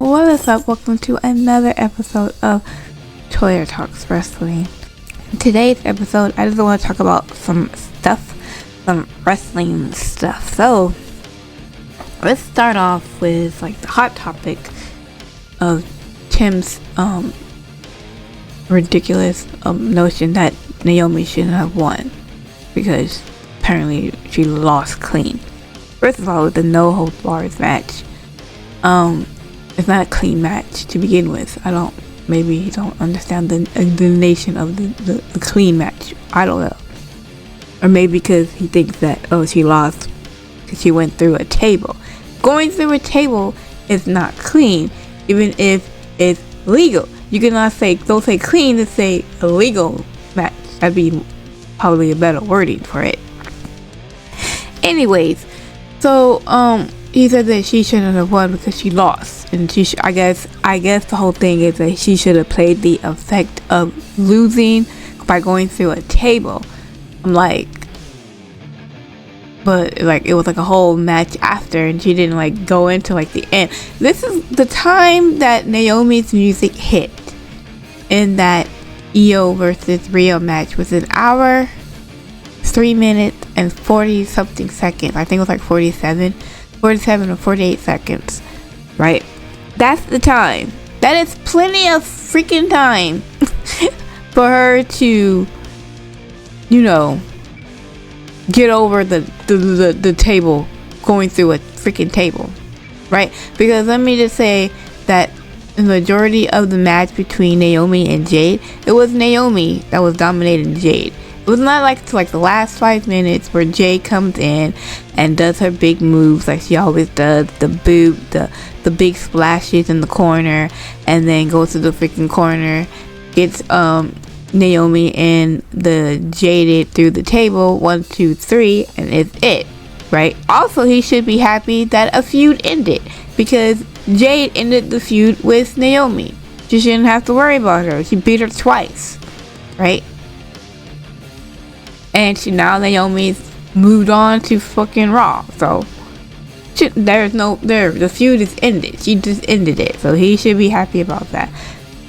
What is up? Welcome to another episode of Toya Talks Wrestling. In today's episode, I just want to talk about some wrestling stuff. So, let's start off with like the hot topic of Tim's ridiculous notion that Naomi shouldn't have won because apparently she lost clean. First of all, with the no holds barred match, it's not a clean match to begin with. Maybe you don't understand the nation of the clean match. I don't know. Or maybe because he thinks that, she lost because she went through a table. Going through a table is not clean, even if it's legal. You cannot don't say clean, to say illegal match. That'd be probably a better wording for it. Anyways, so, he said that she shouldn't have won because she lost, and I guess the whole thing is that she should have played the effect of losing by going through a table. I'm like, but like it was like a whole match after, and she didn't like go into like the end. This is the time that Naomi's music hit in that Io versus Rio match was an hour, 3 minutes and 40 something seconds. I think it was like 47 or 48 seconds, right? That's the time. That is plenty of freaking time for her to, get over the table, going through a freaking table, right? Because let me just say that the majority of the match between Naomi and Jade, it was Naomi that was dominating Jade. It was not like to like the last 5 minutes where Jade comes in and does her big moves like she always does, the boot, the big splashes in the corner, and then goes to the freaking corner, gets Naomi and the Jaded through the table, 1, 2, 3, and it's it, right? Also, he should be happy that a feud ended because Jade ended the feud with Naomi. She shouldn't have to worry about her. She beat her twice, right? And now Naomi's moved on to fucking Raw. So the feud is ended. She just ended it. So he should be happy about that.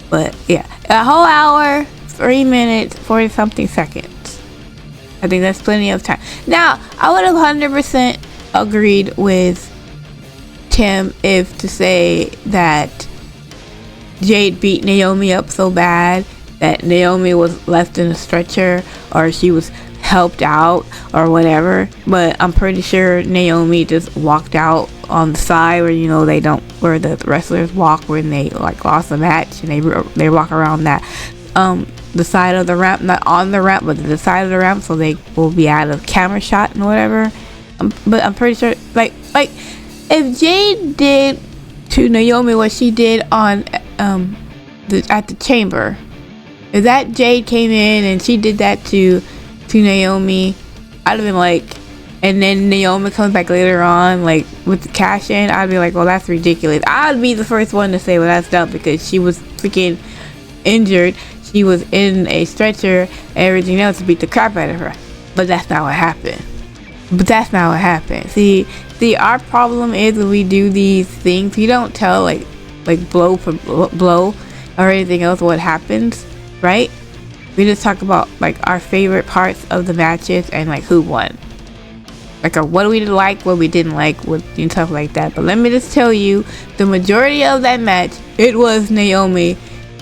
But yeah, a whole hour, 3 minutes, 40 something seconds. I think that's plenty of time. Now, I would have 100% agreed with Tim if to say that Jade beat Naomi up so bad that Naomi was left in a stretcher or she was helped out or whatever, but I'm pretty sure Naomi just walked out on the side where where the wrestlers walk when they like lost the match, and they walk around that the side of the ramp, not on the ramp but the side of the ramp, so they will be out of camera shot and whatever. But I'm pretty sure like if Jade did to Naomi what she did on at the chamber, if that Jade came in and she did that to Naomi, I'd have been like, and then Naomi comes back later on like with the cash in, I'd be like, well, that's ridiculous. I'd be the first one to say, well, that's dumb, because she was freaking injured, she was in a stretcher and everything else to beat the crap out of her. But that's not what happened. See, our problem is when we do these things, we don't tell like blow for blow or anything else what happens, right? We just talk about like our favorite parts of the matches and like who won, like what we like, what we didn't like, and stuff like that. But let me just tell you, the majority of that match, it was Naomi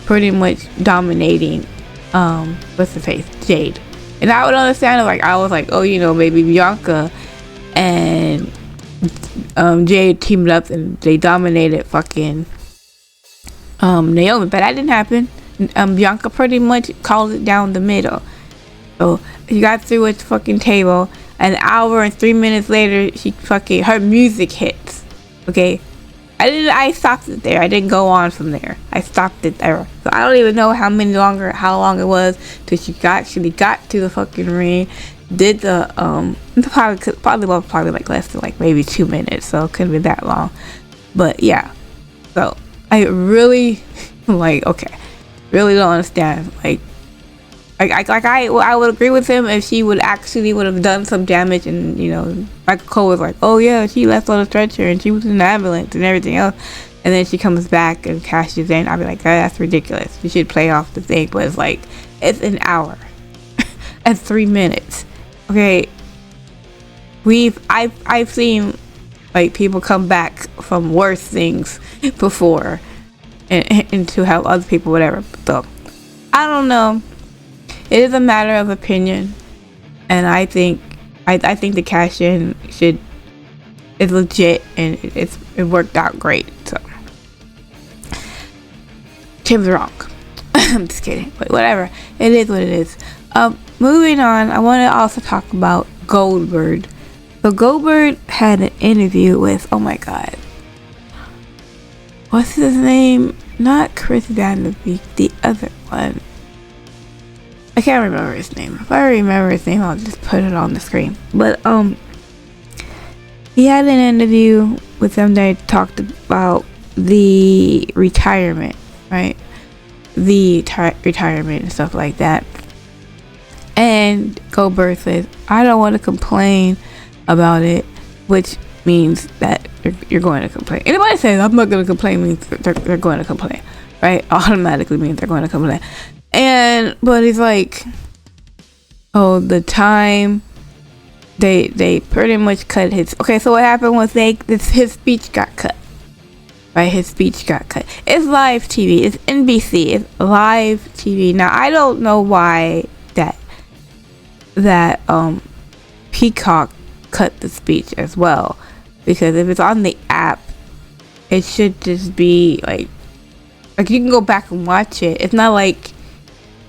pretty much dominating what's the face, Jade. And I would understand it, like I was like, maybe Bianca and Jade teamed up and they dominated fucking Naomi, but that didn't happen. Bianca pretty much called it down the middle. So she got through a fucking table. An hour and 3 minutes later, her music hits. Okay, I stopped it there. I didn't go on from there. I stopped it there. So I don't even know how long it was till she actually got to the fucking ring. Did the probably like less than like maybe 2 minutes. So it couldn't be that long. But yeah, so I really really don't understand. Like, I would agree with him if she would have done some damage, and Michael Cole was like, oh yeah, she left on a stretcher and she was in the ambulance and everything else, and then she comes back and cashes in. I'd be like, that's ridiculous. You should play off the thing, but it's like, it's an hour and 3 minutes. Okay, I've seen like people come back from worse things before, and to help other people, whatever. So I don't know. It is a matter of opinion, and I think the cash in is legit, and it worked out great. So Tim's wrong. I'm just kidding, but whatever. It is what it is. Moving on, I want to also talk about Goldberg. So Goldberg had an interview with, oh my god, what's his name? Not Chris Vanderbeek, the other one. I can't remember his name. If I remember his name, I'll just put it on the screen. But he had an interview with them that talked about the retirement, right? The retirement and stuff like that. And Goldberg says, I don't want to complain about it, which means that you're going to complain. Anybody says I'm not going to complain means they're going to complain, right? Automatically means they're going to complain. But he's like, oh, the time they pretty much cut his. Okay, so what happened was his speech got cut, right? His speech got cut. It's live TV. It's NBC. It's live TV. Now I don't know why that Peacock cut the speech as well, because if it's on the app, it should just be like you can go back and watch it. It's not like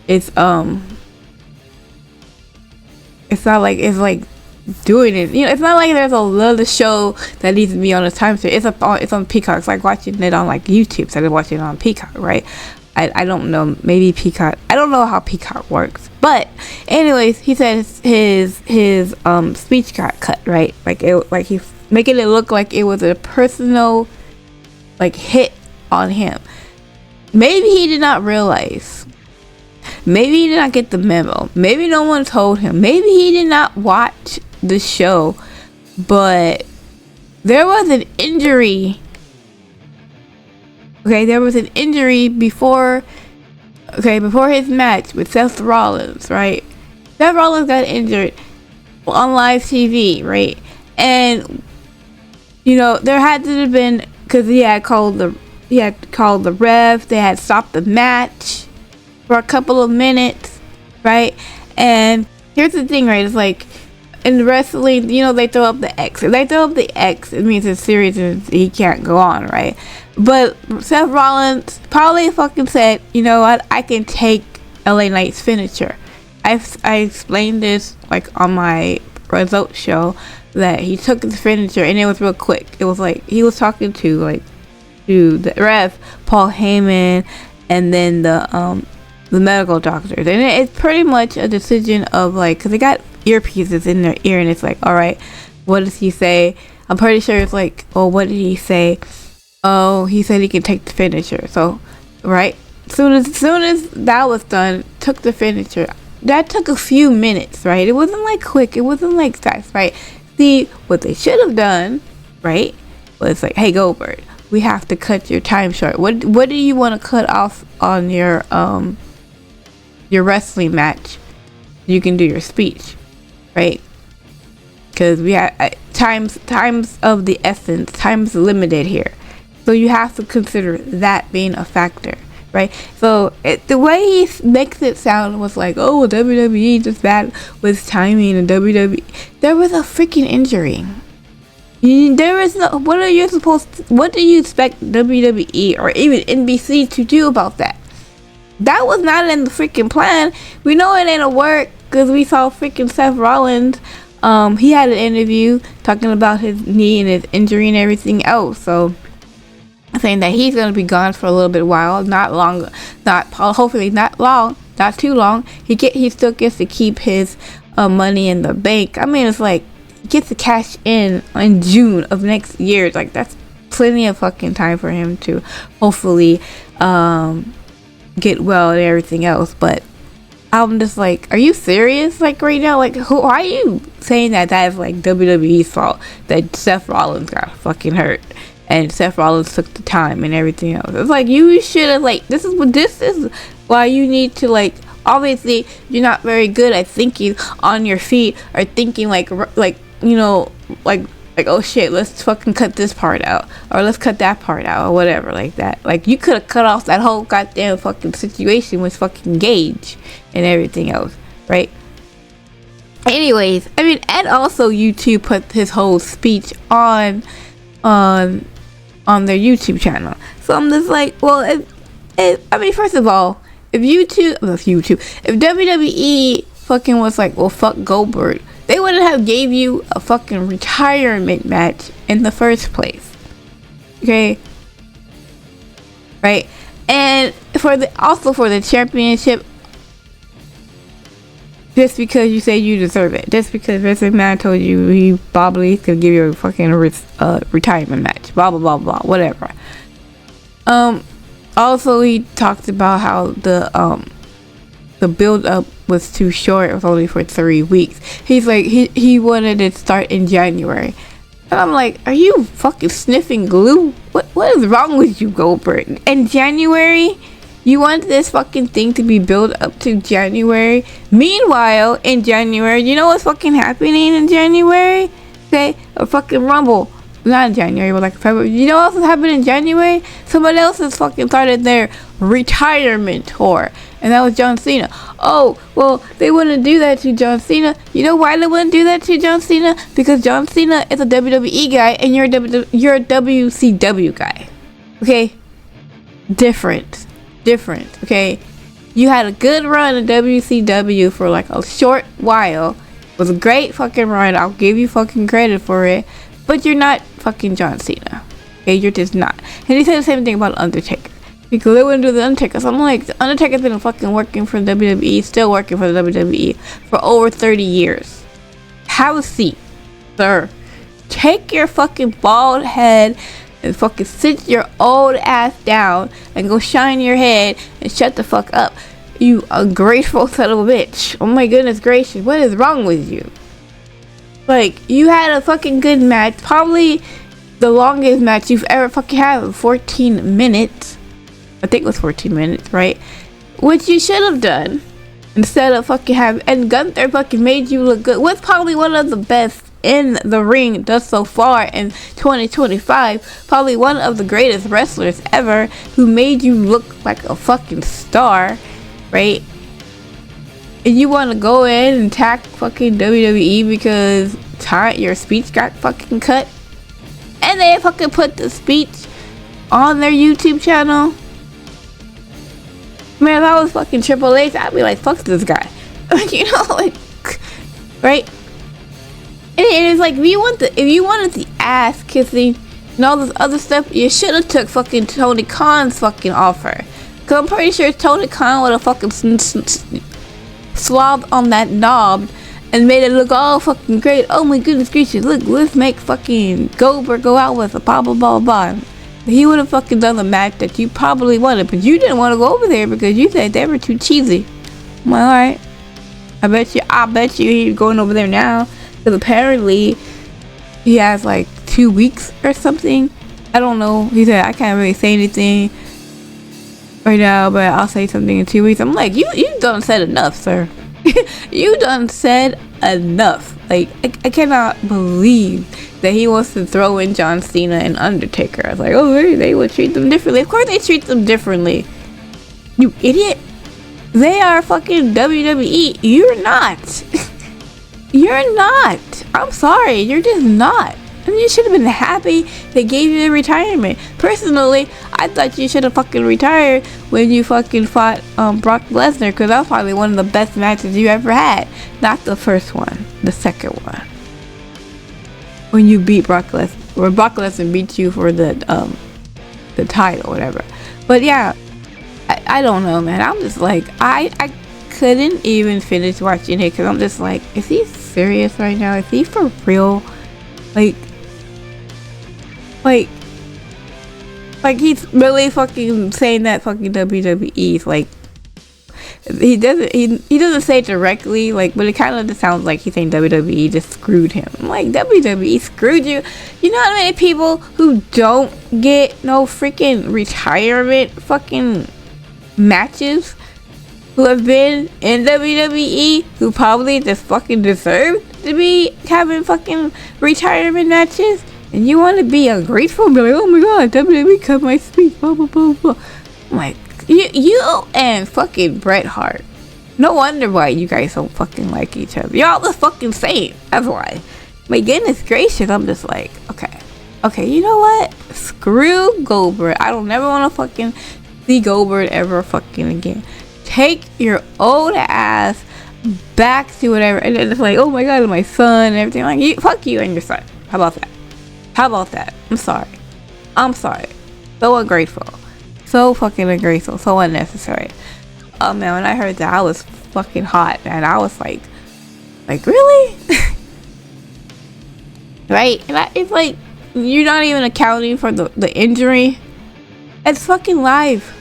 it's not like it's like doing it. It's not like there's a little show that needs to be on a time slot. It's on Peacock. It's like watching it on like YouTube instead of watching it on Peacock, right? I don't know. Maybe Peacock. I don't know how Peacock works. But anyways, he said his speech got cut, right? Like he's making it look like it was a personal like hit on him. Maybe he did not realize. Maybe he did not get the memo. Maybe no one told him. Maybe he did not watch the show. But there was an injury. Okay, there was an injury before his match with Seth Rollins, right? Seth Rollins got injured on live TV, right? And there had to have been, because he had called the ref. They had stopped the match for a couple of minutes, right? And here's the thing, right? It's like in wrestling, they throw up the X. If they throw up the X, it means it's serious and he can't go on, right? But Seth Rollins probably fucking said, you know what? I can take LA Knight's finisher. I explained this like on my result show that he took his finisher and it was real quick. It was like he was talking to the ref, Paul Heyman, and then the medical doctors, and it's pretty much a decision of like, because they got earpieces in their ear, and it's like, all right, what does he say? I'm pretty sure it's like, oh, what did he say? Oh, he said he could take the finisher. So, right, soon as that was done, took the finisher. That took a few minutes, right? It wasn't like quick. It wasn't like fast, right? See, what they should have done, right, was like, hey, Goldberg, we have to cut your time short. What do you want to cut off on your wrestling match? You can do your speech, right? Because we have times of the essence, time's limited here, so you have to consider that being a factor, right? So the way he makes it sound was like, oh, WWE just bad with timing, and WWE, there was a freaking injury. There is no. What do you expect WWE or even NBC to do about that? That was not in the freaking plan. We know it ain't a work because we saw freaking Seth Rollins. He had an interview talking about his knee and his injury and everything else. So saying that he's gonna be gone for a little bit while, not long, hopefully not long, not too long. He still gets to keep his money in the bank. I mean, it's like he gets to cash in June of next year. Like that's plenty of fucking time for him to hopefully get well and everything else. But I'm just like, are you serious? Like right now, like why are you saying that is like WWE's fault that Seth Rollins got fucking hurt and Seth Rollins took the time and everything else? It's like you should have like this is why you need to like. Obviously, you're not very good at thinking on your feet or thinking like you know like oh shit, let's fucking cut this part out or let's cut that part out or whatever like that. Like you could have cut off that whole goddamn fucking situation with fucking Gage and everything else, right? Anyways, I mean, and also YouTube put his whole speech on their YouTube channel. So I'm just like, well, I mean, first of all, if WWE fucking was like, well, fuck Goldberg, they wouldn't have gave you a fucking retirement match in the first place. Okay? Right? And for the championship, just because you say you deserve it. Just because Vince McMahon told you he probably could give you a fucking retirement match. Blah, blah, blah, blah. Whatever. Also, he talked about how the build up was too short. It was only for 3 weeks. He's like, he wanted it to start in January. And I'm like, are you fucking sniffing glue? What is wrong with you, Goldberg? In January? You want this fucking thing to be built up to January? Meanwhile, in January, you know what's fucking happening in January? Okay? A fucking Rumble. Not in January, but like February. You know what else is happening in January? Somebody else has fucking started their retirement tour. And that was John Cena. Oh, well, they wouldn't do that to John Cena. You know why they wouldn't do that to John Cena? Because John Cena is a WWE guy and you're a WCW guy. Okay? Different. Okay? You had a good run in WCW for like a short while. It was a great fucking run. I'll give you fucking credit for it. But you're not fucking John Cena. Okay, you're just not. And he said the same thing about Undertaker. Because they wouldn't do the Undertaker. So I'm like, the Undertaker's been fucking working for the WWE, still working for the WWE for over 30 years. Have a seat, sir. Take your fucking bald head and fucking sit your old ass down and go shine your head and shut the fuck up. You ungrateful son of a bitch. Oh my goodness gracious, what is wrong with you? Like, you had a fucking good match. Probably the longest match you've ever fucking had. 14 minutes. I think it was 14 minutes, right? Which you should have done. Instead of fucking having... And Gunther fucking made you look good. Was probably one of the best in the ring thus so far in 2025. Probably one of the greatest wrestlers ever. Who made you look like a fucking star. Right? And you want to go in and attack fucking WWE because your speech got fucking cut? And they fucking put the speech on their YouTube channel? Man, if I was fucking Triple H, I'd be like, fuck this guy. You know, like, right? And it's like, if you wanted the ass kissing and all this other stuff, you should have took fucking Tony Khan's fucking offer. Because I'm pretty sure Tony Khan would have fucking swabbed on that knob and made it look all fucking great. Oh my goodness gracious, look, let's make fucking Goldberg go out with a blah blah blah blah. He would have fucking done the match that you probably wanted, but you didn't want to go over there because you said they were too cheesy. I'm like, alright. I bet you he's going over there now. Because apparently he has like 2 weeks or something. I don't know. He said, I can't really say anything right now, but I'll say something in 2 weeks. I'm like, you done said enough, sir. You done said enough. Like, I cannot believe that he wants to throw in John Cena and Undertaker. I was like, oh, they would treat them differently. Of course they treat them differently. You idiot. They are fucking WWE. You're not. You're not. I'm sorry. You're just not. I mean, you should have been happy they gave you the retirement. Personally, I thought you should have fucking retired when you fucking fought Brock Lesnar, because that was probably one of the best matches you ever had. Not the first one, the second one. When you beat Brock Lesnar, or Brock Lesnar beat you for the title, whatever. But yeah, I don't know, man. I'm just like, I couldn't even finish watching it because I'm just like, is he serious right now? Is he for real? Like he's really fucking saying that fucking WWE's like he doesn't say it directly, like, but it kind of just sounds like he's saying WWE just screwed him. I'm like, WWE screwed you? You know how many people who don't get no freaking retirement fucking matches, who have been in WWE, who probably just fucking deserve to be having fucking retirement matches, and you want to be ungrateful and be like, oh my god, WWE cut my speech, blah blah blah blah. I'm like, you and fucking Bret Hart. No wonder why you guys don't fucking like each other. Y'all the fucking same. That's why. My goodness gracious, I'm just like, okay, you know what? Screw Goldberg. I don't never want to fucking see Goldberg ever fucking again. Take your old ass back to whatever. And then it's like, oh my god, my son and everything. Like, fuck you and your son. How about that? I'm sorry. So ungrateful. So fucking ungrateful. So unnecessary. Oh man, when I heard that, I was fucking hot, man. I was like really? Right? And it's like, you're not even accounting for the injury. It's fucking live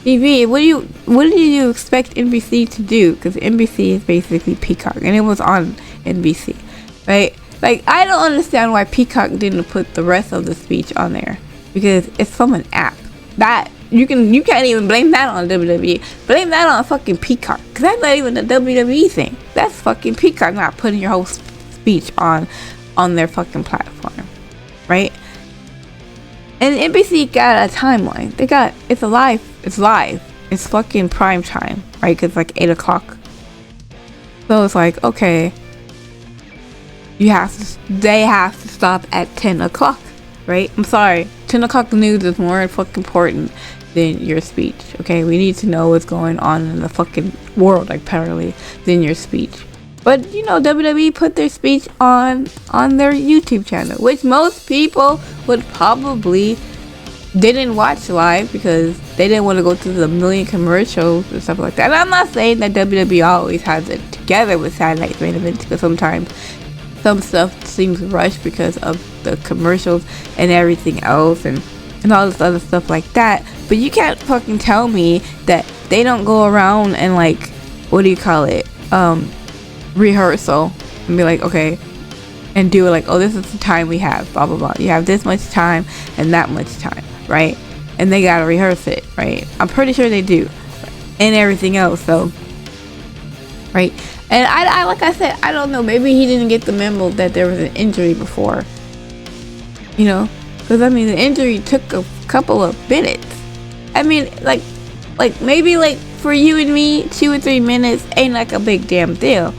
TV. What did you expect NBC to do? Because NBC is basically Peacock, and it was on NBC, right? Like, I don't understand why Peacock didn't put the rest of the speech on there, because it's from an app. That you can't even blame that on WWE. Blame that on fucking Peacock, because that's not even a WWE thing. That's fucking Peacock not putting your whole speech on their fucking platform, right? And NBC got a timeline. It's live. It's fucking prime time, right? Because it's like 8 o'clock. So it's like, okay, they have to stop at 10 o'clock, right? I'm sorry. 10 o'clock news is more fucking important than your speech, okay? We need to know what's going on in the fucking world, apparently, than your speech. But, you know, WWE put their speech on their YouTube channel, which most people would probably didn't watch live because they didn't want to go through the million commercials and stuff like that. And I'm not saying that WWE always has it together with Saturday Night Main Events, because sometimes some stuff seems rushed because of the commercials and everything else and all this other stuff like that. But you can't fucking tell me that they don't go around and, like, what do you call it, rehearsal and be like, okay, and do it like, oh, this is the time we have, blah blah blah. You have this much time and that much time, right? And they gotta rehearse it, right? I'm pretty sure they do, and everything else. So, right? And I like I said, I don't know. Maybe he didn't get the memo that there was an injury before, you know, because I mean the injury took a couple of minutes. I mean, like maybe like for you and me, 2 or 3 minutes ain't like a big damn deal.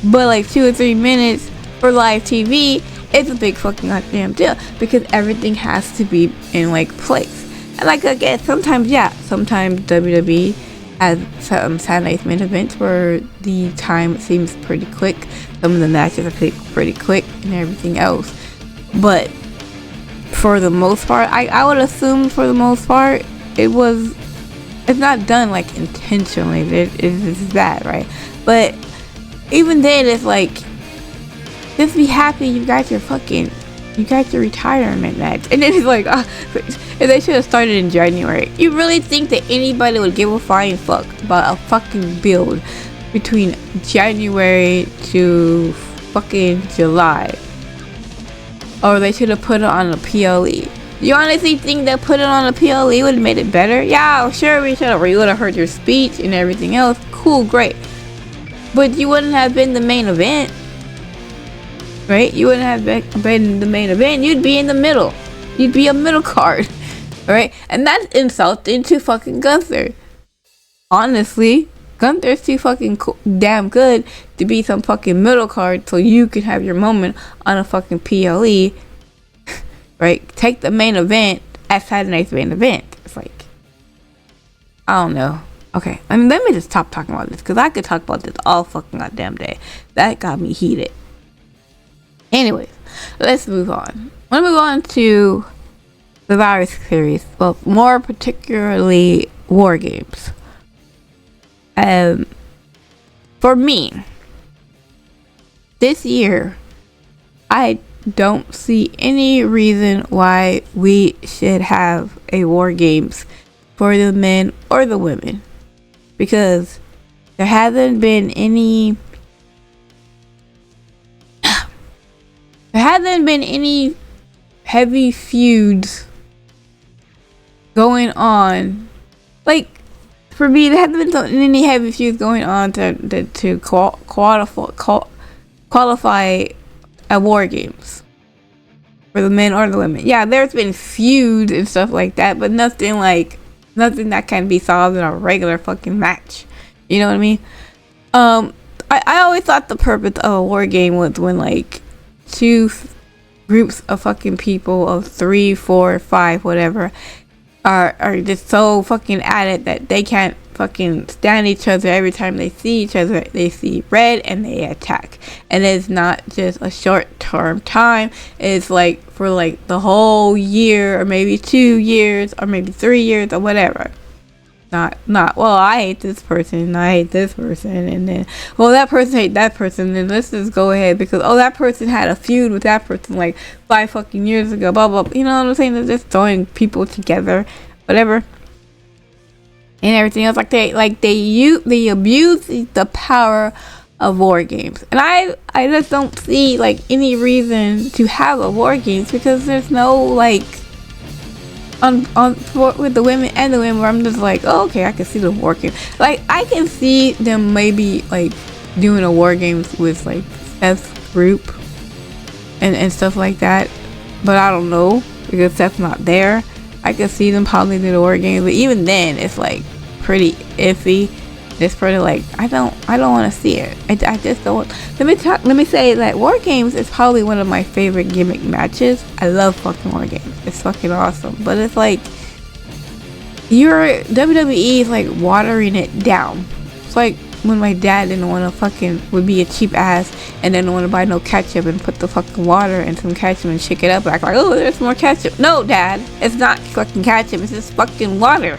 But like 2 or 3 minutes for live TV, it's a big fucking goddamn deal, because everything has to be in like place. And like again, sometimes WWE has some Saturday Night Main Events where the time seems pretty quick. Some of the matches are pretty quick and everything else. But for the most part, I would assume for the most part, it's not done like intentionally. It's that, right? But even then, it's like, just be happy you got your retirement match. And then it's like, they should have started in January. You really think that anybody would give a flying fuck about a fucking build between January to fucking July? Or they should have put it on a PLE. You honestly think that put it on a PLE would have made it better? Yeah, sure, we would have heard your speech and everything else. Cool, great. But you wouldn't have been the main event, right? You wouldn't have been the main event. You'd be in the middle. You'd be a middle card, right? And that's insulting to fucking Gunther. Honestly, Gunther's too fucking damn good to be some fucking middle card so you can have your moment on a fucking PLE, right? Take the main event at Saturday Night's Main Event. It's like, I don't know. Okay, I mean, let me just stop talking about this, because I could talk about this all fucking goddamn day. That got me heated. Anyways, let's move on. I want to move on to the virus series. Well, more particularly Wargames. For me, this year, I don't see any reason why we should have a Wargames for the men or the women. Because there hasn't been any heavy feuds going on. Like, for me, there hasn't been any heavy feuds going on to qualify at War Games for the men or the women. Yeah, there's been feuds and stuff like that, but nothing that can be solved in a regular fucking match. You know what I mean? I always thought the purpose of a war game was when like two groups of fucking people of 3, 4, 5, whatever, are just so fucking at it that they can't fucking stand each other. Every time they see each other, they see red and they attack. And it's not just a short term time. It's like for like the whole year, or maybe 2 years, or maybe 3 years, or whatever. Not well, I hate this person and I hate this person, and then well, that person hate that person, then let's just go ahead because that person had a feud with that person like 5 fucking years ago, blah blah, you know what I'm saying? They're just throwing people together, whatever, and everything else. They abuse the power of war games, and I just don't see like any reason to have a war games, because there's no like with the women and the women where I'm just like, oh, okay, I can see them working. Like, I can see them maybe like doing a war games with like Seth's group and stuff like that, but I don't know because Seth's not there. I can see them probably do the war games, but even then it's like pretty iffy. It's pretty like I don't want to see it. I just don't. Let me say that War Games is probably one of my favorite gimmick matches. I love fucking War Games. It's fucking awesome. But it's like your WWE is like watering it down. It's like when my dad didn't want to would be a cheap ass and didn't want to buy no ketchup and put the fucking water and some ketchup and shake it up like oh, there's more ketchup. No, Dad, it's not fucking ketchup. It's just fucking water.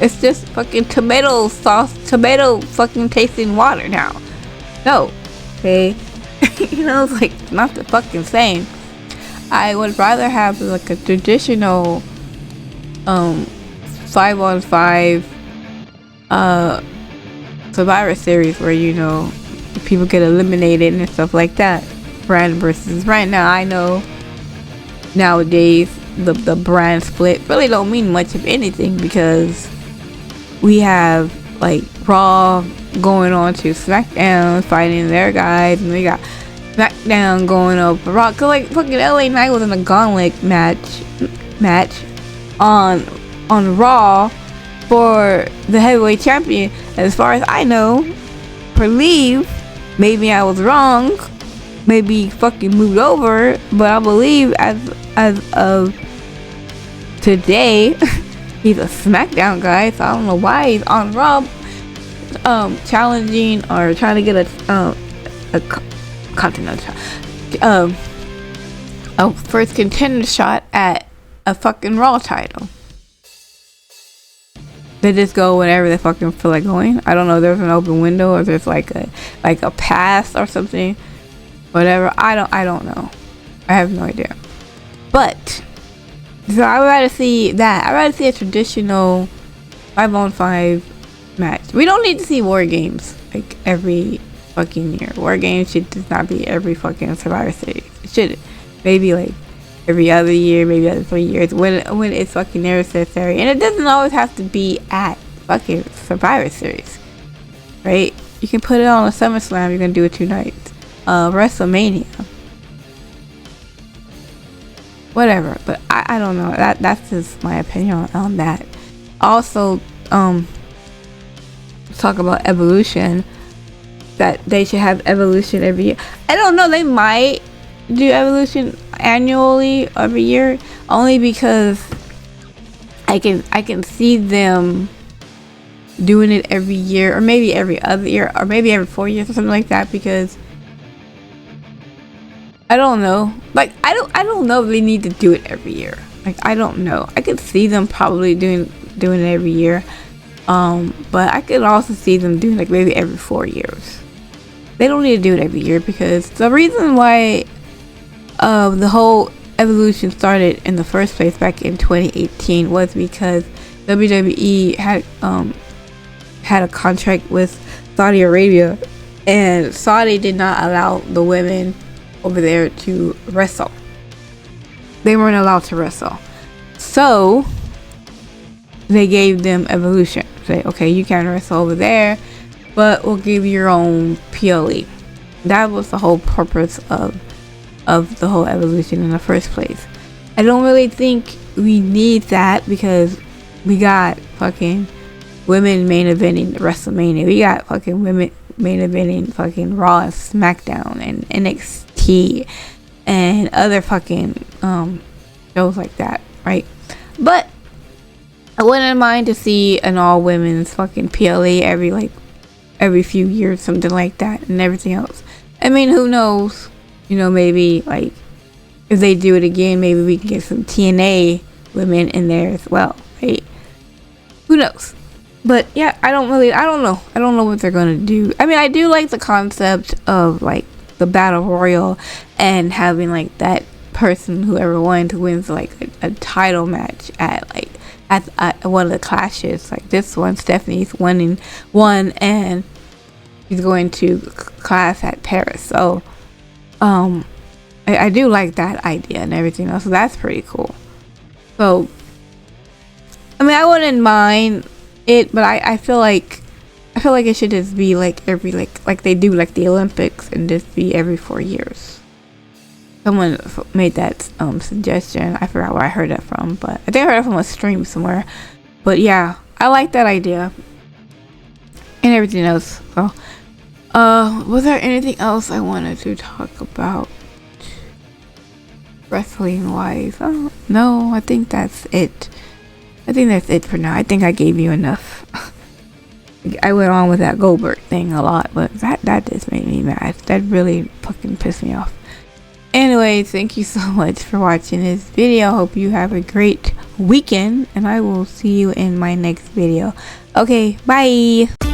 It's just fucking tomato sauce, tomato fucking tasting water now. No, okay? You know, it's like not the fucking same. I would rather have like a traditional 5-on-5 Survivor Series where, you know, people get eliminated and stuff like that. Brand versus brand. Now I know nowadays the brand split really don't mean much of anything, because we have like Raw going on to SmackDown fighting their guys, and we got SmackDown going up for Raw. Cause like fucking LA Knight was in a gauntlet match on Raw for the heavyweight champion. As far as I know, believe, maybe I was wrong, maybe fucking moved over, but I believe as of today. He's a SmackDown guy, so I don't know why he's on Raw, challenging or trying to get a continental, a first contender shot at a fucking Raw title. They just go whenever they fucking feel like going. I don't know. There's an open window, or there's like a pass or something, whatever. I don't know. I have no idea, but. So I would rather see that. I'd rather see a traditional 5-on-5 match. We don't need to see War Games like every fucking year. War Games should just not be every fucking Survivor Series. It should maybe like every other year, maybe every 3 years when it's fucking necessary. And it doesn't always have to be at fucking Survivor Series, right? You can put it on a SummerSlam. You're gonna do it 2 nights. WrestleMania. Whatever, but I don't know. That's just my opinion on that. Also, talk about Evolution. That they should have Evolution every year. I don't know. They might do Evolution annually every year, only because I can see them doing it every year, or maybe every other year, or maybe every 4 years or something like that, because. I don't know. Like I don't know if they need to do it every year. Like I don't know. I could see them probably doing it every year. But I could also see them doing like maybe every 4 years. They don't need to do it every year, because the reason why the whole Evolution started in the first place back in 2018 was because WWE had a contract with Saudi Arabia, and Saudi did not allow the women over there to wrestle. They weren't allowed to wrestle. So they gave them Evolution. Say, okay, you can wrestle over there, but we'll give you your own PLE. That was the whole purpose of the whole Evolution in the first place. I don't really think we need that, because we got fucking women main eventing WrestleMania. We got fucking women main eventing fucking Raw and SmackDown and NXT and other fucking shows like that, right? But I wouldn't mind to see an all women's fucking PLE every few years, something like that, and everything else. I mean, who knows? You know, maybe like if they do it again, maybe we can get some TNA women in there as well, right? Who knows? But yeah, I don't know what they're gonna do. I mean, I do like the concept of like the battle royal and having like that person, whoever wins like a title match at one of the clashes. Like this one, Stephanie's won and she's going to class at Paris. So I do like that idea and everything else. So that's pretty cool. So I mean, I wouldn't mind it, but I feel like it should just be like every like they do like the Olympics, and just be every 4 years. Someone made that suggestion. I forgot where I heard that from, but I think I heard it from a stream somewhere. But yeah, I like that idea and everything else. So was there anything else I wanted to talk about wrestling wise? Oh no, I think that's it. I think that's it for now. I think I gave you enough. I went on with that Goldberg thing a lot, but that just made me mad. That really fucking pissed me off. Anyway, thank you so much for watching this video. Hope you have a great weekend, and I will see you in my next video. Okay, bye.